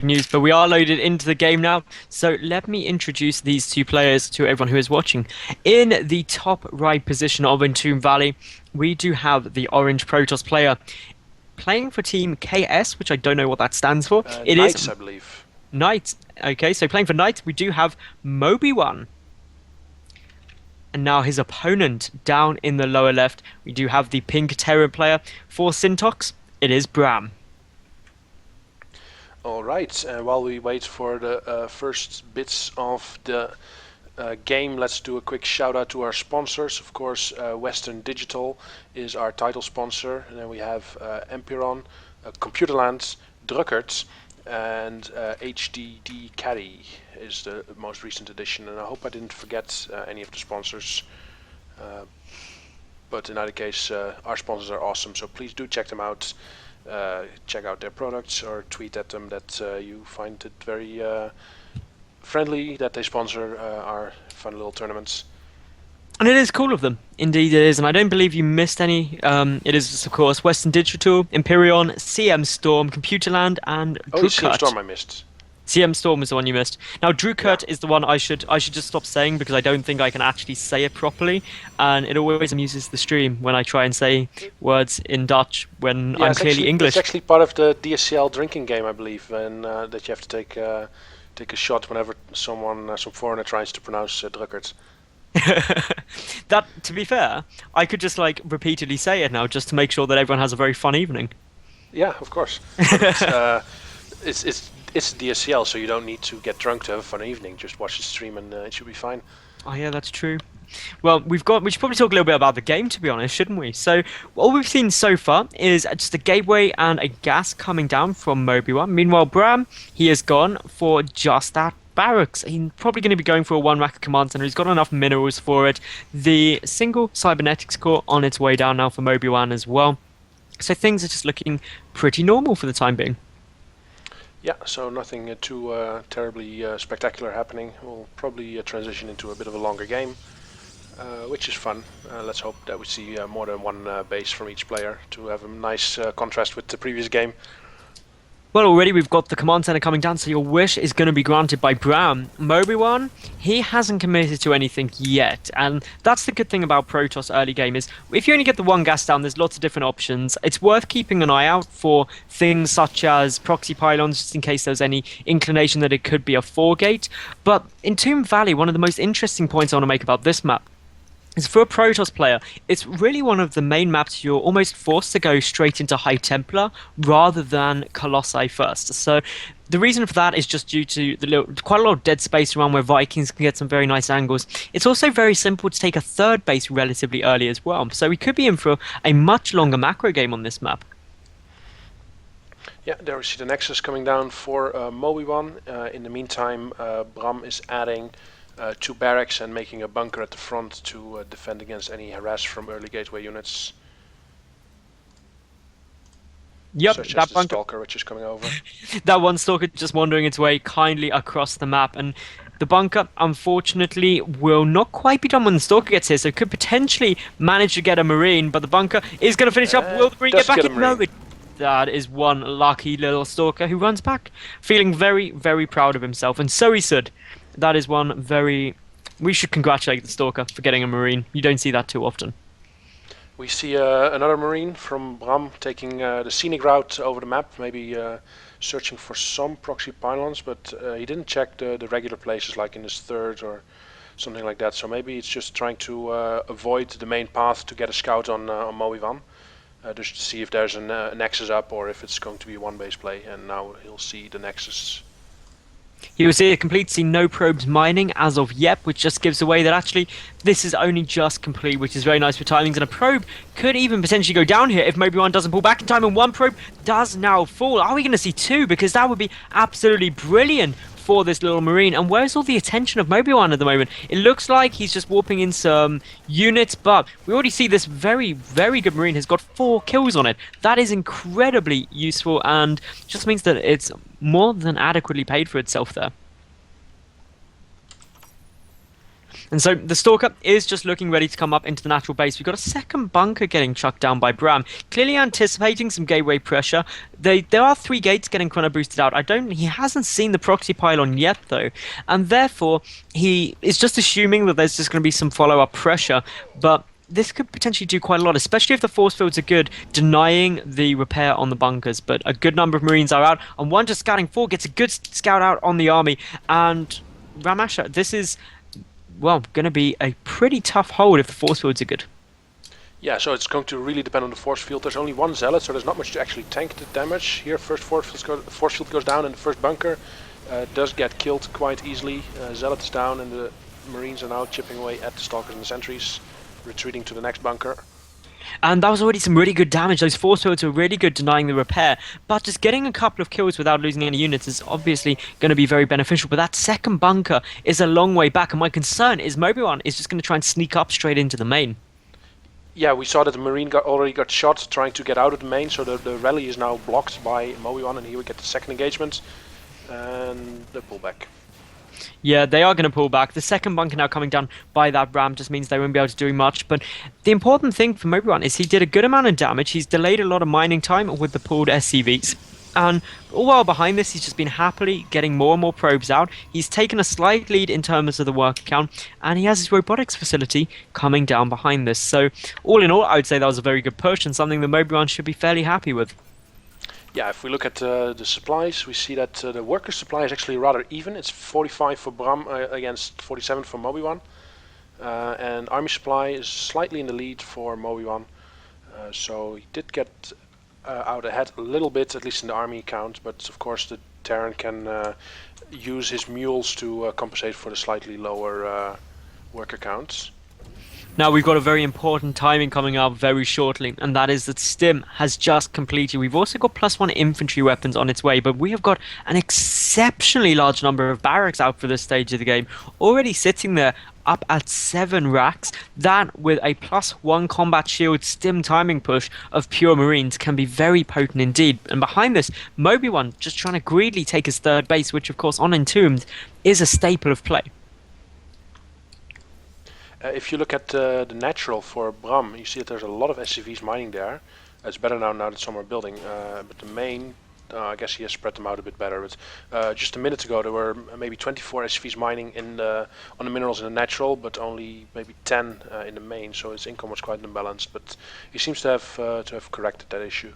news, but we are loaded into the game now. So let me introduce these two players to everyone who is watching. In the top right position of Entomb Valley, we do have the orange Protoss player playing for Team KS, which I don't know what that stands for. It is Knights, I believe. Knight. Okay, so playing for Knight, we do have Moby1. And now his opponent down in the lower left, we do have the pink Terror player for Sintox. It is Bram. All right, while we wait for the first bits of the game, let's do a quick shout out to our sponsors. Of course, Western Digital is our title sponsor, and then we have Empiron, Computerland, Druckert, and HDD Caddy is the most recent addition. And I hope I didn't forget any of the sponsors. But in either case, our sponsors are awesome, so please do check them out. Check out their products or tweet at them that you find it very friendly that they sponsor our fun little tournaments. And it is cool of them. Indeed it is. And I don't believe you missed any. It is, of course, Western Digital, Empyreon, CM Storm, Computerland, and Oh, CM Drukert. Storm I missed. CM Storm is the one you missed. Now, Drukert Yeah. is the one I should just stop saying because I don't think I can actually say it properly. And it always amuses the stream when I try and say words in Dutch when Yeah, I'm it's clearly actually, English. it's actually part of the DSCL drinking game, I believe, and that you have to take a shot whenever some foreigner tries to pronounce Druckert. That, to be fair, I could just like repeatedly say it now just to make sure that everyone has a very fun evening. Yeah, of course. But it's DSCL, so you don't need to get drunk to have a fun evening. Just watch the stream and it should be fine. Oh yeah, that's true. Well, we should probably talk a little bit about the game, to be honest, shouldn't we? So, all we've seen so far is just a gateway and a gas coming down from Moby1. Meanwhile, Bram, he has gone for just that barracks. He's probably going to be going for a one-rack command center. He's got enough minerals for it. The single cybernetics core on its way down now for Moby1 as well. So things are just looking pretty normal for the time being. Yeah, so nothing too terribly spectacular happening. We'll probably transition into a bit of a longer game. Which is fun. Let's hope that we see more than one base from each player to have a nice contrast with the previous game. Well, already we've got the command center coming down, so your wish is going to be granted by Bram. Moby1, he hasn't committed to anything yet, and that's the good thing about Protoss early game is if you only get the one gas down, there's lots of different options. It's worth keeping an eye out for things such as proxy pylons, just in case there's any inclination that it could be a 4-gate. But in Tomb Valley, one of the most interesting points I want to make about this map is for a Protoss player, it's really one of the main maps you're almost forced to go straight into High Templar rather than Colossi first. So the reason for that is just due to quite a lot of dead space around where Vikings can get some very nice angles. It's also very simple to take a third base relatively early as well. So we could be in for a much longer macro game on this map. Yeah, there we see the Nexus coming down for Moby1. In the meantime, Bram is adding 2 barracks and making a bunker at the front to defend against any harass from early gateway units. Yep, such as that the bunker. Stalker, which is coming over. That one stalker just wandering its way kindly across the map, and the bunker unfortunately will not quite be done when the stalker gets here, so it could potentially manage to get a marine, but the bunker is going to finish up. Will the marine get does back get a in? No, marine. that is one lucky little stalker who runs back, feeling very, very proud of himself, and so he should. That is one very... We should congratulate the stalker for getting a marine. You don't see that too often. We see another marine from Bram taking the scenic route over the map, maybe searching for some proxy pylons, but he didn't check the regular places like in his third or something like that. So maybe it's just trying to avoid the main path to get a scout on Mobywan, just to see if there's a nexus up or if it's going to be one base play. And now he'll see the nexus. He will see a complete, see no probes mining as of yet, which just gives away that actually this is only just complete, which is very nice for timings. And a probe could even potentially go down here if Moby1 doesn't pull back in time, and one probe does now fall. Are we going to see 2? Because that would be absolutely brilliant for this little marine. And where's all the attention of Moby1 at the moment? It looks like he's just warping in some units, but we already see this very, very good marine has got 4 kills on it. That is incredibly useful and just means that it's more than adequately paid for itself there. And so the Stalker is just looking ready to come up into the natural base. We've got a second bunker getting chucked down by Bram, clearly anticipating some gateway pressure. There are three gates getting chrono boosted out. He hasn't seen the proxy pylon yet though, and therefore he is just assuming that there's just going to be some follow-up pressure. But this could potentially do quite a lot, especially if the force fields are good, denying the repair on the bunkers. But a good number of Marines are out, and one just scouting forward gets a good scout out on the army. And Ramasha, this is, well, going to be a pretty tough hold if the force fields are good. Yeah, so it's going to really depend on the force field. There's only one zealot, so there's not much to actually tank the damage. Here, first force field goes down, and the first bunker does get killed quite easily. Zealot is down, and the Marines are now chipping away at the Stalkers and the sentries, retreating to the next bunker. And that was already some really good damage. Those force fields were really good denying the repair. But just getting a couple of kills without losing any units is obviously going to be very beneficial. But that second bunker is a long way back. And my concern is Mobywan is just going to try and sneak up straight into the main. Yeah, we saw that the Marine already got shot trying to get out of the main. So the rally is now blocked by Mobywan. And here we get the second engagement. And the pullback. Yeah, they are going to pull back. The second bunker now coming down by that ram just means they won't be able to do much. But the important thing for Mobywan is he did a good amount of damage. He's delayed a lot of mining time with the pulled SCVs. And all while behind this, he's just been happily getting more and more probes out. He's taken a slight lead in terms of the worker count, and he has his robotics facility coming down behind this. So all in all, I would say that was a very good push and something that Mobywan should be fairly happy with. Yeah, if we look at the supplies, we see that the worker supply is actually rather even. It's 45 for Bram against 47 for Mobywan. And army supply is slightly in the lead for Mobywan. So he did get out ahead a little bit, at least in the army count. But of course the Terran can use his mules to compensate for the slightly lower worker counts. Now we've got a very important timing coming up very shortly, and that is that STIM has just completed. We've also got +1 infantry weapons on its way, but we have got an exceptionally large number of barracks out for this stage of the game, already sitting there up at 7 racks. That, with a +1 combat shield STIM timing push of pure Marines, can be very potent indeed. And behind this, Mobywan just trying to greedily take his third base, which of course on Entombed is a staple of play. If you look at the natural for Bram, you see that there's a lot of SCVs mining there. It's better now that some are building, but the main, I guess he has spread them out a bit better. But just a minute ago there were maybe 24 SCVs mining on the minerals in the natural, but only maybe 10 in the main, so his income was quite imbalanced. But he seems to have corrected that issue.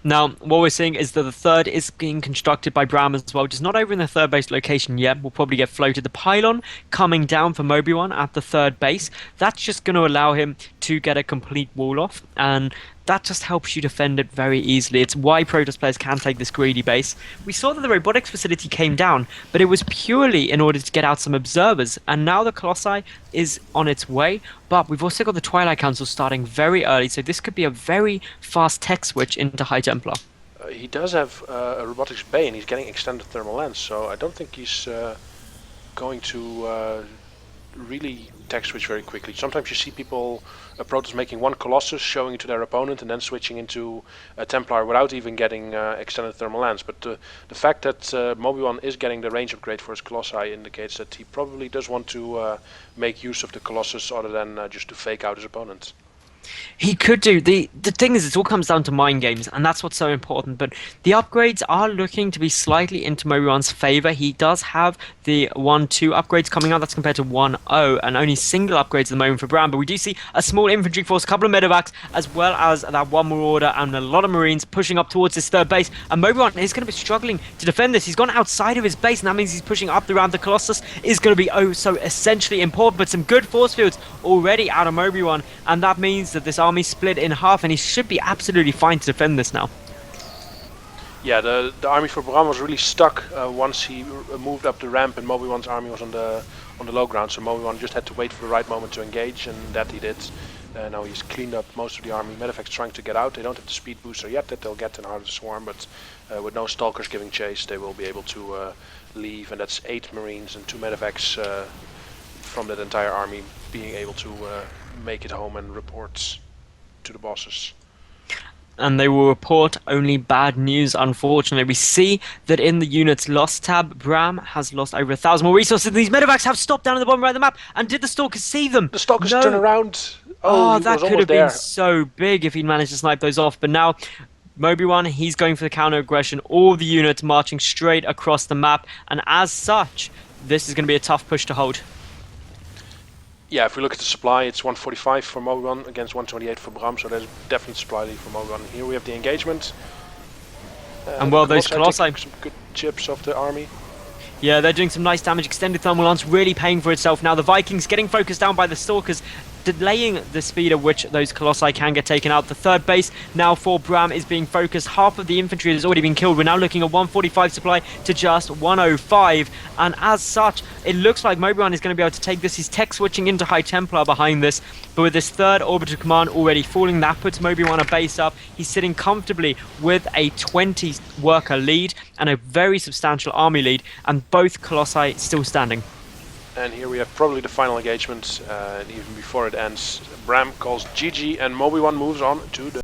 Now, what we're seeing is that the third is being constructed by Bram as well, just not over in the third base location yet. We'll probably get floated. The pylon coming down for Mobywan at the third base, that's just going to allow him to get a complete wall off, and that just helps you defend it very easily. It's why Protoss players can take this greedy base. We saw that the robotics facility came down, but it was purely in order to get out some observers, and now the Colossi is on its way, but we've also got the Twilight Council starting very early, so this could be a very fast tech switch into High Templar. He does have a robotics bay, and he's getting extended thermal lens, so I don't think he's going to really tech switch very quickly. Sometimes you see people, Protoss making one Colossus, showing it to their opponent, and then switching into a Templar without even getting extended thermal lens. But the fact that Mobywan is getting the range upgrade for his Colossi indicates that he probably does want to make use of the Colossus other than just to fake out his opponent. He could do. The thing is, it all comes down to mind games, and that's what's so important. But the upgrades are looking to be slightly into Mobywan's favor. He does have the 1-2 upgrades coming out. That's compared to 1-0, and only single upgrades at the moment for Bram. But we do see a small infantry force, a couple of medevacs, as well as that one marauder and a lot of Marines pushing up towards his third base. And Mobywan is going to be struggling to defend this. He's gone outside of his base, and that means he's pushing up around the Colossus. Is going to be so essentially important. But some good force fields already out of Mobywan, and that means that this army split in half, and he should be absolutely fine to defend this now. Yeah, the army for Bram was really stuck once he moved up the ramp, and Mobywan's army was on the low ground. So Mobywan just had to wait for the right moment to engage, and that he did. Now he's cleaned up most of the army. Medevac's trying to get out. They don't have the speed booster yet that they'll get in Heart of the Swarm, but with no Stalkers giving chase, they will be able to leave, and that's 8 Marines and 2 Medevacs from that entire army being able to make it home and report to the bosses. And they will report only bad news, unfortunately. We see that in the units lost tab, Bram has lost over 1,000 more resources. These medevacs have stopped down at the bottom right of the map. And did the Stalkers see them? The Stalkers turn No. around. Oh, Oh, he was that could almost have been there. so big if he'd managed to snipe those off. But now, Mobywan, he's going for the counter aggression. All the units marching straight across the map. And as such, this is going to be a tough push to hold. Yeah, if we look at the supply, it's 145 for Mobywan against 128 for Bram, so there's definitely supply lead for Mobywan. Here we have the engagement. And well, those Colossi... Some good chips of the army. Yeah, they're doing some nice damage. Extended Thermal Lance really paying for itself now. The Vikings getting focused down by the Stalkers, delaying the speed at which those Colossi can get taken out. The third base now for Bram is being focused. Half of the infantry has already been killed. We're now looking at 145 supply to just 105. And as such, it looks like Mobywan is going to be able to take this. He's tech switching into High Templar behind this. But with this third orbital command already falling, that puts Mobywan a base up. He's sitting comfortably with a 20 worker lead and a very substantial army lead. And both Colossi still standing. And here we have probably the final engagement, and even before it ends, Bram calls GG and Mobywan moves on to the